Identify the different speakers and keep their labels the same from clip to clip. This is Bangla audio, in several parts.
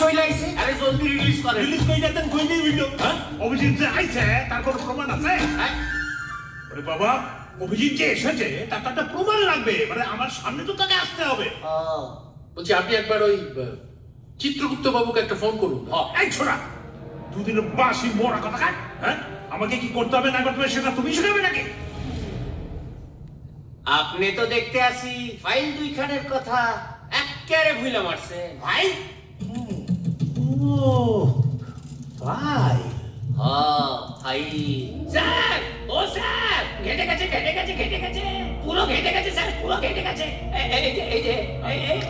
Speaker 1: চলে আইছে আরে জলদি রিলিজ করে
Speaker 2: রিলিজ কই যাতেন কই নেই ভিডিও হ্যাঁ অভিজিৎ যে আইছে তার কোনো প্রমাণ আছে আরে বাবা অভিজিৎ যে এসেছে তার একটা প্রমাণ লাগবে মানে আমার সামনে তো তাকে আসতে হবে
Speaker 3: বলছি আপনি একবার ওই চিত্রগুপ্ত বাবুকে একটা ফোন করুন
Speaker 2: এই ছোড়া দুদিনের বাসি মোড়া কথা হ্যাঁ আমাকে কি করতে হবে না করতে হবে সেটা তুমি শিখাবে নাকি
Speaker 1: আপনি তো দেখতে আসি ফাইল দুইখানের কথা একেবারে ভুলে মারছে ভাই
Speaker 2: ও ভাই
Speaker 1: ভাই
Speaker 4: স্যার ও স্যার ঘেটে গেছে পুরো ঘেটে গেছে স্যার পুরো ঘেটে গেছে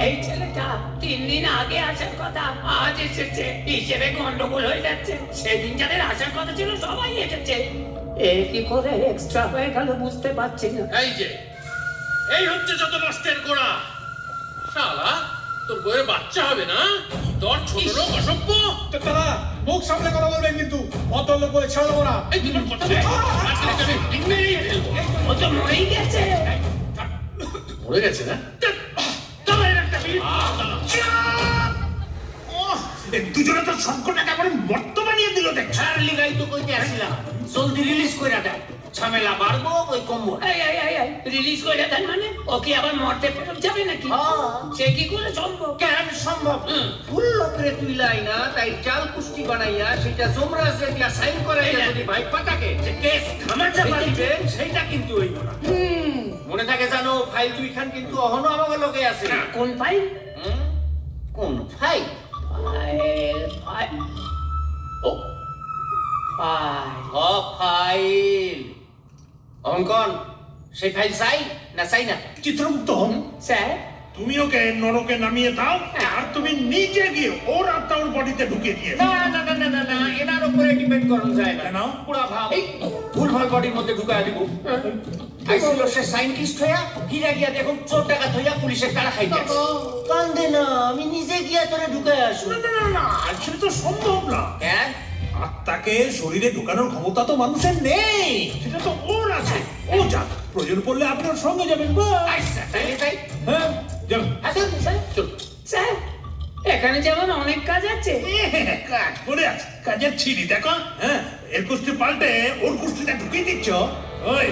Speaker 4: এই ছেলেটা 3 দিন আগে আসার কথা আজ এসেছে হিসেবে গন্ডগোল হয়ে যাচ্ছে সেদিন যাদের আসার কথা ছিল সবাই এসেছে কি করে এক্সট্রা হয়ে গেল বুঝতে পারছি না
Speaker 3: এই হচ্ছে যত নষ্টের গোড়া শালা তোর বইয়ের বাচ্চা হবে না তোর ছোট লোক অসভ্য
Speaker 5: দাদা মুখ সামনে কথা বলবেন কিন্তু ভদ্রলোক বলে ছেড়ে দেবো না
Speaker 3: এই তোমার কথা
Speaker 4: ও তো মরেই গেছে
Speaker 3: মরে গেছে না
Speaker 2: দুজনে তো সংকটটা একেবারে মর্ত বানিয়ে দিল দেখ
Speaker 1: চার্লি গাই তো কইতে আসিলাম জলদি রিলিজ কইরা দেন ঝামেলা বাড়বো ওই কমবো
Speaker 4: রিলিজ করে দেন মানে ও কি আবার মরতে ফেরত যাবে নাকি সে কি করে সম্ভব
Speaker 1: কেন সম্ভব ফুল লোকরে তুইলাই না তাই চাল কুষ্টি বানাইয়া সেটা যমরাজ দিয়া সাইন করাইয়া যদি ভাই পাটাকে যে কেস থামাচাপা দিবেন সেইটা কিন্তু হইব না মনে থাকে জানো ফাইল দুইখান কিন্তু অহনো আমাকে লোকে আছে
Speaker 4: কোন ফাইল
Speaker 1: কোন ফাইল
Speaker 4: ফাইল ও
Speaker 1: ফাইল অঙ্কন সেই ফাইল চাই না
Speaker 2: চিত্রগুপ্ত
Speaker 4: স্যার
Speaker 2: তুমি ওকে নরকে নামিয়ে দাও আর তুমি নিজে গিয়ে ওর আত্মা ওর বডিতে ঢুকে দিয়ে
Speaker 1: না এনার উপরে ডিপেন্ড করুন যায় না
Speaker 2: কেন
Speaker 1: পুরা ভাব ভুলভাল বডির মধ্যে ঢুকায় দিব আইছিল সে সাইন্টিস্ট হইয়া গিয়া গিয়া দেখুন 4 টাকা ধইয়া পুলিশের টাকা খাইতে কান্দে না আমি নিজে গিয়া তোরে ঢুকায় আসু
Speaker 2: না সেটা তো সম্ভব না
Speaker 1: কেন
Speaker 2: আত্মাকে শরীরে ঢুকানোর ক্ষমতা তো মানুষের নেই সেটা তো ওর আছে ও যা প্রয়োজন পড়লে আপনি ওর সঙ্গে যাবেন
Speaker 1: আচ্ছা তাইলে যাই
Speaker 2: হ্যাঁ যাবেন
Speaker 4: স্যার এখানে যেমন অনেক কাজ আছে
Speaker 2: কাজ পড়ে আছে কাজের ছিড়ি দেখো হ্যাঁ এর কুস্তি পাল্টে ওর কুস্তিটা ঢুকিয়ে দিচ্ছ ওই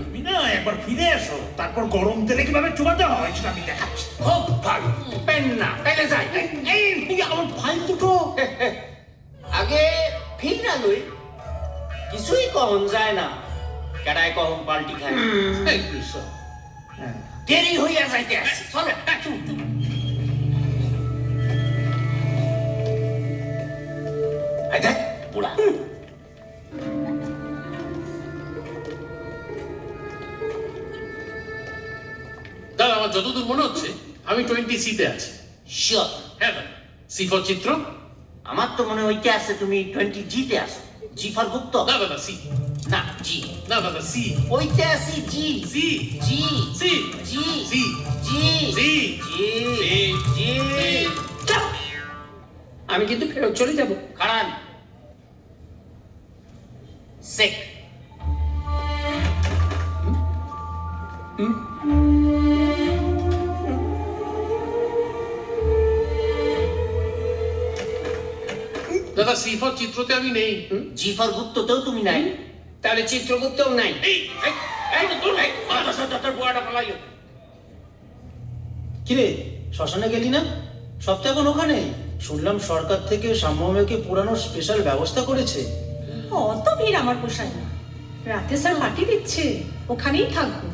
Speaker 2: তুমি না একবার ফিরে এসো তারপর গরম তেলে কিভাবে চুবাতে হয় সেটা আমি দেখাচ্ছি
Speaker 1: খুব ভালো পেন না তাইলে যাই
Speaker 2: এই আমার ফাইল দুটো
Speaker 1: আগে ফিল না লই কিছুই কখন যায় না কেডায় কখন পাল্টি খায় দেরি হইয়া যাইতে আছে চলে পুরা
Speaker 3: দাদা আমার যতদূর মনে হচ্ছে আমি 20C তে আছি
Speaker 1: শিওর
Speaker 3: হ্যাঁ দাদা সি ফর চিত্র
Speaker 1: আমার তো মনে হইতে আছে তুমি 20G তে আছো জি ফর গুপ্ত
Speaker 3: না দাদা সি
Speaker 1: না জি
Speaker 3: না দাদা সি
Speaker 1: ওইতে আছি জি
Speaker 3: সি
Speaker 1: জি
Speaker 3: সি
Speaker 1: জি
Speaker 3: সি
Speaker 1: জি
Speaker 3: সি
Speaker 1: জি জি
Speaker 4: আমি কিন্তু ফেরত চলে যাব
Speaker 1: কারণ সেক
Speaker 3: দাদা সি ফর চিত্রতে আমি নেই
Speaker 1: জি ফর গুপ্ততেও তুমি নাই
Speaker 4: তাহলে চিত্রগুপ্তও নাই
Speaker 6: কিরে শ্মশানে গেলি না সপ্তাহ এখন ওখানে শুনলাম সরকার থেকে সাম্যকে পুরানোর স্পেশাল ব্যবস্থা করেছে
Speaker 7: অত ভিড় আমার পোষায় না রাতে স্যার পার্টি দিচ্ছে ওখানেই থাকবো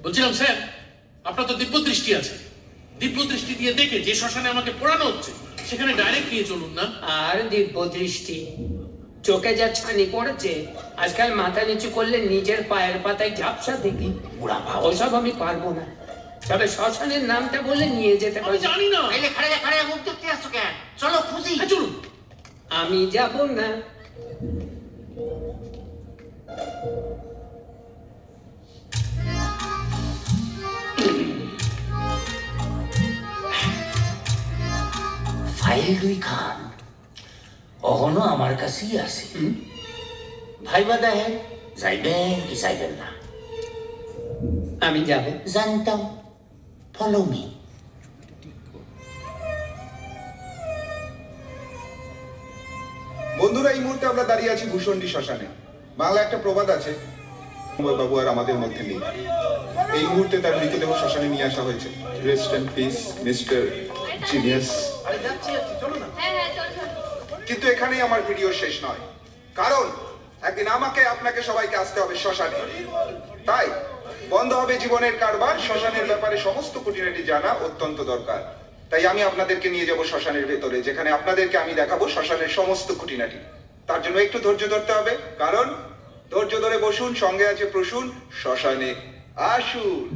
Speaker 3: বলছিলাম স্যার আপনার তো দিব্য দৃষ্টি আছে দিব্য দৃষ্টি দিয়ে দেখে যে শ্মশানে আমাকে পোড়ানো হচ্ছে সেখানে ডাইরেক্ট নিয়ে চলুন না
Speaker 4: আর দিব্য দৃষ্টি চোখে যা ছানি পড়েছে আজকাল মাথা নিচু করলে নিজের পায়ের পাতায় ঝাপসা দেখি ওসব আমি পারবো না তবে শ্মশানের নামটা বললে নিয়ে যেতে
Speaker 3: আমি জানি না
Speaker 1: খাড়া মুখ দেখতে আসছো কেন চলো খুঁজি
Speaker 3: চলুন
Speaker 4: আমি যাব না
Speaker 1: ফাইল দুই খান অহনো আমার কাছেই আছে ভাইবা দেখেন
Speaker 4: যাইবেন কি যাইবেন না? আমি যাব। জানতাম। Follow me.
Speaker 8: বন্ধুরা, এই মুহূর্তে আমরা দাঁড়িয়ে আছি ভূষণ্ডী শ্মশানে। বাংলা একটা প্রবাদ আছে, বাবু আর আমাদের মধ্যে নেই। এই মুহূর্তে তার মৃতদেহ শ্মশানে নিয়ে আসা হয়েছে। Rest and peace mister genius. কিন্তু এখানেই আমার ভিডিও শেষ নয়, কারণ একদিন আমাকে আপনাকে সবাইকে আসতে হবে শ্মশানে। তাই বন্ধ হবে জীবনের কারবার। শ্মশানের ব্যাপারে সমস্ত খুঁটিনাটি জানা অত্যন্ত দরকার। তাই আমি আপনাদেরকে নিয়ে যাব শ্মশানের ভেতরে, যেখানে আপনাদেরকে আমি দেখাবো শ্মশানের সমস্ত খুঁটিনাটি। তার জন্য একটু ধৈর্য ধরতে হবে, কারণ ধৈর্য ধরে বসুন, সঙ্গে আছে প্রসূন। শ্মশানে আসুন।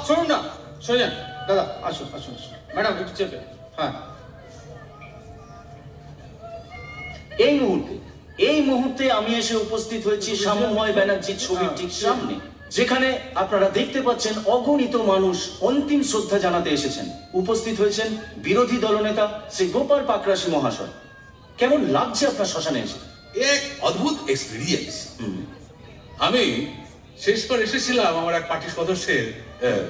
Speaker 6: শুনুন না, সোজা দাদা, আসুন আসুন আসুন। ম্যাডাম একটু চেপে। হ্যাঁ,
Speaker 9: এই মুহূর্তে আমি এসে উপস্থিত হয়েছি শ্যামময় ব্যানার্জির ছবির ঠিক সামনে, যেখানে আপনারা দেখতে পাচ্ছেন অগণিত মানুষ অন্তিম শ্রদ্ধা জানাতে এসেছেন। উপস্থিত হয়েছেন বিরোধী দলনেতা শ্রী গোপাল পাকরাশি মহাশয়। কেমন লাগছে আপনার শ্মশানে এসে?
Speaker 10: এক অদ্ভুত এক্সপেরিয়েন্স। আমি শেষবার এসেছিলাম আমার এক পার্টি সদস্যের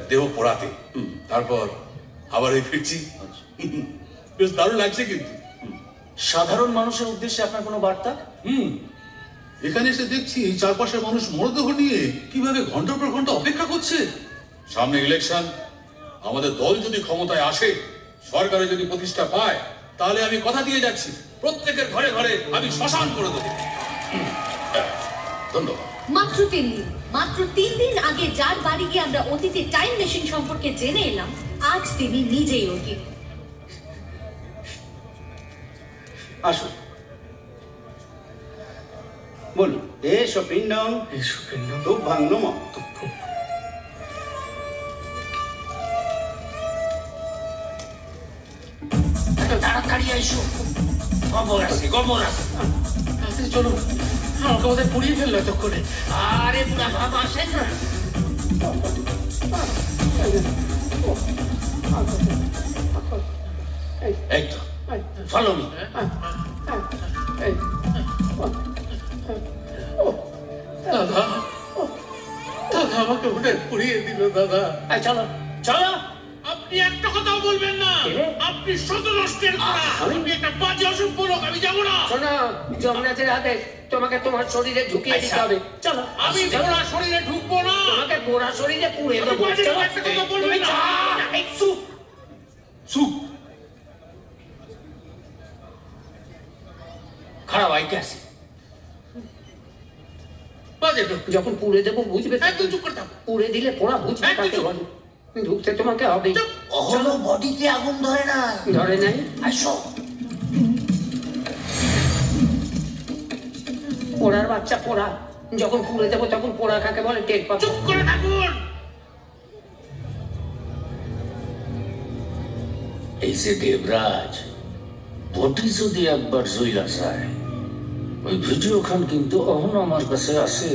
Speaker 10: দেহ পোড়াতে, তারপর আবার এই ফিরছি। বেশ দারুণ লাগছে। কিন্তু
Speaker 9: সাধারণ মানুষের উদ্দেশ্যে আপনার কোনো বার্তা?
Speaker 10: এখানে এসে দেখছি চারপাশের মানুষ মরদেহ নিয়ে কিভাবে ঘন্টার পর ঘন্টা অপেক্ষা করছে। সামনে ইলেকশন, আমাদের দল যদি ক্ষমতায় আসে, সরকারে যদি প্রতিষ্ঠা পায়, তাহলে আমি কথা দিয়ে যাচ্ছি প্রত্যেকের ঘরে ঘরে আমি শ্মশান করে দেবো। ধন্যবাদ।
Speaker 11: মাত্র 3 দিন আগে যার বাড়ি গিয়ে আমরা অতীতে টাইম মেশিন সম্পর্কে জেনে এলাম, আজ তিনি নিজেই অতীত।
Speaker 6: আসুন, বলুন। এসো পিণ্ডং, খুব ভাঙল মা।
Speaker 4: তাড়াতাড়ি এসো, খবর আছে।
Speaker 3: চলো, আমাকে বোধহয় পুড়িয়ে ফেললো এতক্ষণে।
Speaker 4: আরে বুড়া ভাব আসেন না। এই তো, ফলো মি।
Speaker 3: দাদা, আমাকে বোধহয় পুড়িয়ে দিল দাদা।
Speaker 4: চলো চলো।
Speaker 3: আপনি একটা কথাও বলবেন না। আপনি শত নষ্টের করা। আপনি একটা বাজে অসভ্য লোক। আমি যাবো না।
Speaker 4: শোনো, যমরাজের হাতে তোমাকে তোমার শরীরে ঢুকিয়ে দিতে হবে। চলো।
Speaker 3: আমি গোড়া শরীরে ঢুকবো না।
Speaker 4: তোমাকে গোড়া শরীরে পুড়ে দেবো। খারাপ আইতে আছে। যখন পুড়ে দেবো বুঝবে।
Speaker 3: একদম চুপ করে থাকো।
Speaker 4: পুড়ে দিলে পোড়া বুঝবে কাকে বলে। ঢুকতে তোমাকে হবে।
Speaker 11: চলো, বডিতে আগুন ধরে নাই।
Speaker 4: আসো। পোড়ার বাচ্চা পোড়া। যখন পুড়ে দেবো তখন পোড়া কাকে বলে টের পাবো।
Speaker 3: চুপ করে থাকুন।
Speaker 4: এই যে দেবরাজ, বডি যদি একবার জইলা যায়, ওই ভিডিও খান কিন্তু অহন আমার কাছে আছে।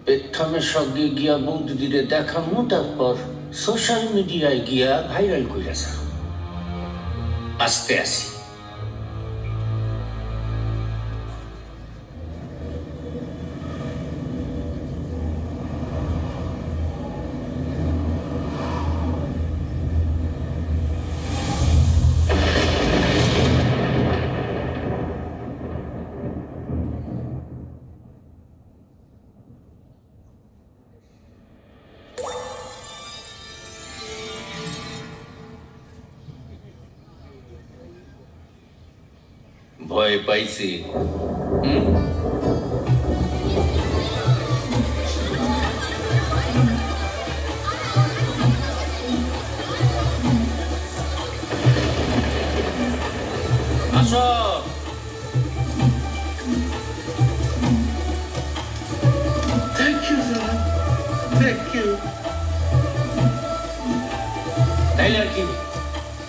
Speaker 4: পেট্টামের সঙ্গে গিয়া বৌদিদিরে দেখামো, তারপর সোশ্যাল মিডিয়ায় গিয়া ভাইরাল কইরা যাও। আস্তে আসি। ভয় পাইছি।
Speaker 9: আসো।
Speaker 3: Thank you sir, thank you.
Speaker 9: তাইলে আর কি,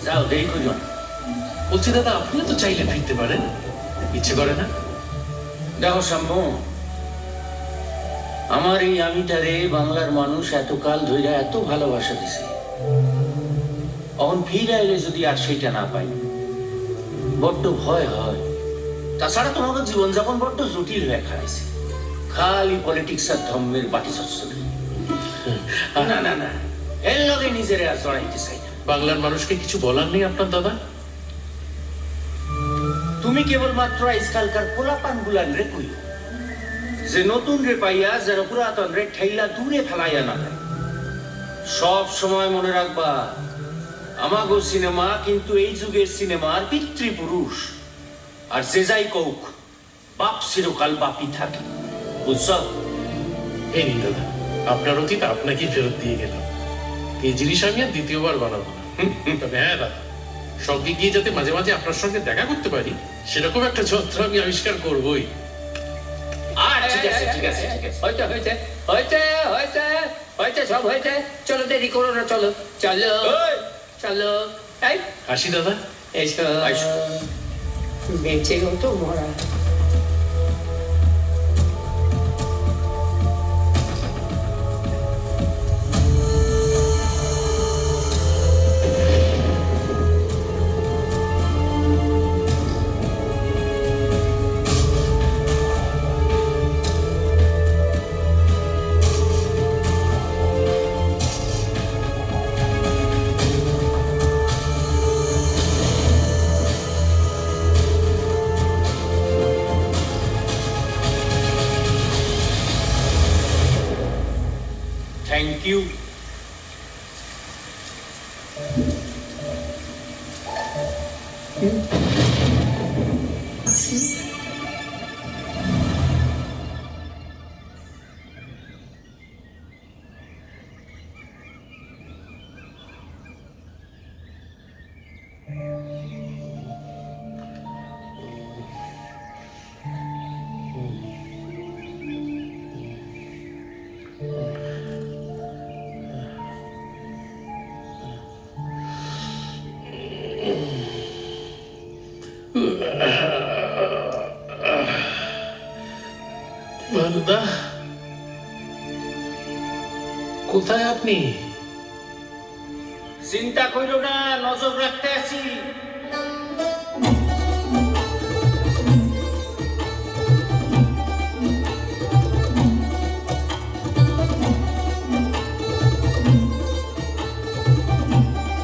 Speaker 9: যাও, দেরি করিও না।
Speaker 3: বলছি দাদা, আপনিও তো চাইলে ফিরতে পারেন, ইচ্ছে করে না?
Speaker 9: দেখো শ্যাম্য,
Speaker 12: আমার এই আমিটারে বাংলার মানুষ এতকাল ধরে এত ভালোবাসা দিছে, এখন ফিরে এলে যদি আর সেটা না পাই বড্ড ভয় হয়। তাছাড়া তোমাদের জীবনযাপন বড্ড জটিল হয়ে খাইছে, খালি পলিটিক্স আর ধর্মের বাটি চচ্চড়ি। না না না, এর লগে নিজের আর জড়াইতে চাই না।
Speaker 3: বাংলার মানুষকে কিছু বলার নেই আপনার দাদা?
Speaker 12: তুমি কেবলমাত্র আজকালকার পোলাপান গুলান রে কইও যে নতুন রে পাইয়া যেন পুরাতন রে ঠেইলা দূরে ফেলাইয়া না দেয়। সব সময় মনে রাখবা, আমাগো সিনেমা কিন্তু এই যুগের সিনেমার পিতৃপুরুষ, আর যে যাই কৌক বাপ চিরকাল বাপই থাকে, বুঝছ?
Speaker 3: এই নিন দাদা, আপনার অতীত আপনাকেই ফেরত দিয়ে গেলাম। এই জিনিস আমি আর দ্বিতীয়বার বানাবো না। তবে হ্যাঁ দাদা, সঙ্গে গিয়ে যাতে মাঝে মাঝে আপনার সঙ্গে দেখা করতে পারি সেরকম একটা যন্ত্র আমি আবিষ্কার করবোই।
Speaker 12: ঠিক আছে ঠিক আছে ঠিক আছে,
Speaker 4: হয়েছে হয়েছে হয়েছে হয়েছে হয়েছে, সব হয়েছে। চলো দেরি করো না, চলো চলো চলো। এই
Speaker 3: আসি দাদা।
Speaker 4: এসো, বেঁচে তো মরা।
Speaker 12: Thank you.
Speaker 3: দাদা, কোথায় আপনি?
Speaker 12: চিন্তা কইরো না, নজর রাখতে আছি।